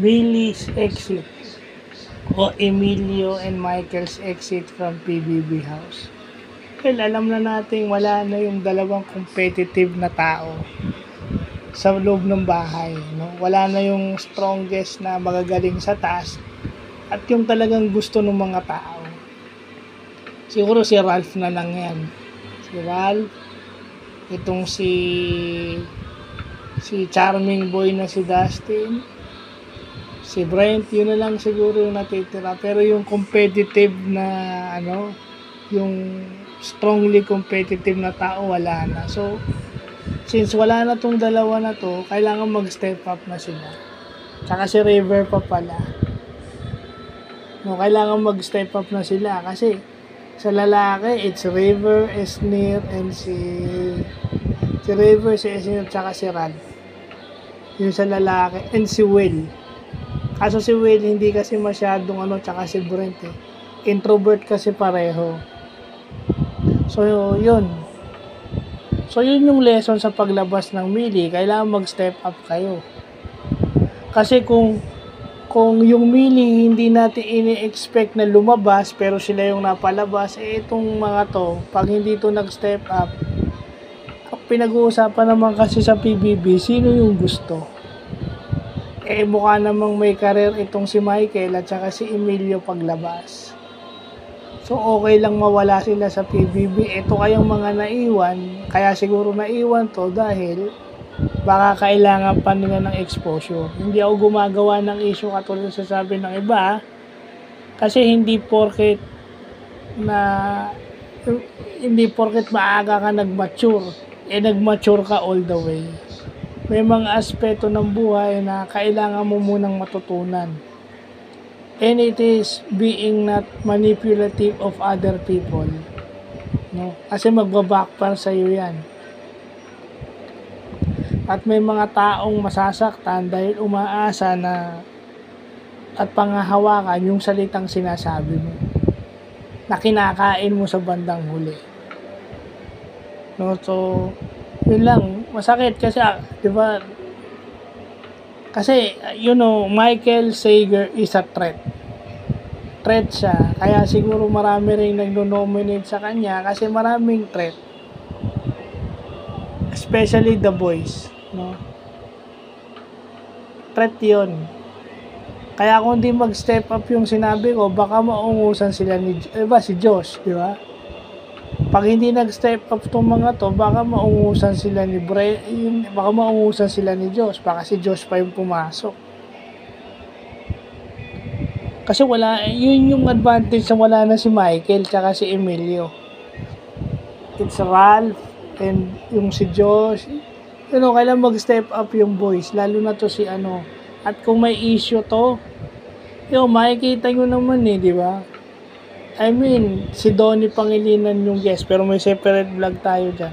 Millie's exit o Emilio and Michael's exit from PBB house. Well, alam na natin wala na yung dalawang competitive na tao sa loob ng bahay, no? Wala na yung strongest na magagaling sa task at yung talagang gusto ng mga tao. Siguro si Ralph na lang yan. Si Ralph, itong si charming boy na si Dustin, si Brent, yun na lang siguro yung natitira. Pero yung competitive na yung strongly competitive na tao, wala na. So, since wala na tong dalawa na to, kailangan mag-step up na sila. Tsaka si River pa pala. No, kailangan mag-step up na sila kasi sa lalaki, it's River, Esnir, and si River, si Esnir, tsaka si Ralph. Yung sa lalaki, and si Will. Kaso si Will, hindi kasi masyadong tsaka si Brent eh. Introvert kasi pareho. So, yun. So, yun yung lesson sa paglabas ng Millie. Kailangan mag-step up kayo. Kasi kung yung Millie hindi natin ini-expect na lumabas pero sila yung napalabas, itong mga to, pag hindi to nag-step up, pinag-uusapan naman kasi sa PBB, sino yung gusto? Mukha namang may career itong si Michael at saka si Emilio paglabas. So, okay lang mawala sila sa PBB. Ito kayong mga naiwan, kaya siguro naiwan to dahil baka kailangan pa nila ng exposure. Hindi ako gumagawa ng issue katulad sa sabi ng iba kasi hindi porket maaga ka nag-mature, nag-mature ka all the way. May mga aspeto ng buhay na kailangan mo munang matutunan. And it is being not manipulative of other people. No? Kasi magbabackfire sa iyo yan. At may mga taong masasaktan dahil umaasa na at pangahawakan yung salitang sinasabi mo na kinakain mo sa bandang huli. No, so yun lang, masakit kasi di ba? Kasi Michael Sager is a threat. Threat siya, kaya siguro marami ring nagno-nominate sa kanya kasi maraming threat. Especially the boys, no? Threat 'yon. Kaya kung hindi mag-step up yung sinabi ko, baka maungusan sila si Josh, di ba? Pag hindi nag-step up tong mga to, baka maungusan sila baka maungusan sila ni Josh, baka si Josh pa yung pumasok. Kasi yun yung advantage na wala na si Michael tsaka si Emilio. It's Ralph and yung si Josh. Kailangan mag-step up yung boys, lalo na to si At kung may issue to, makikita nyo naman di ba? I mean, si Donnie Pangilinan yung guest, pero may separate vlog tayo dyan.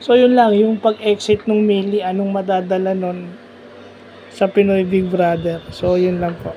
So, yun lang, yung pag-exit ng Millie, anong madadala nun sa Pinoy Big Brother. So, yun lang po.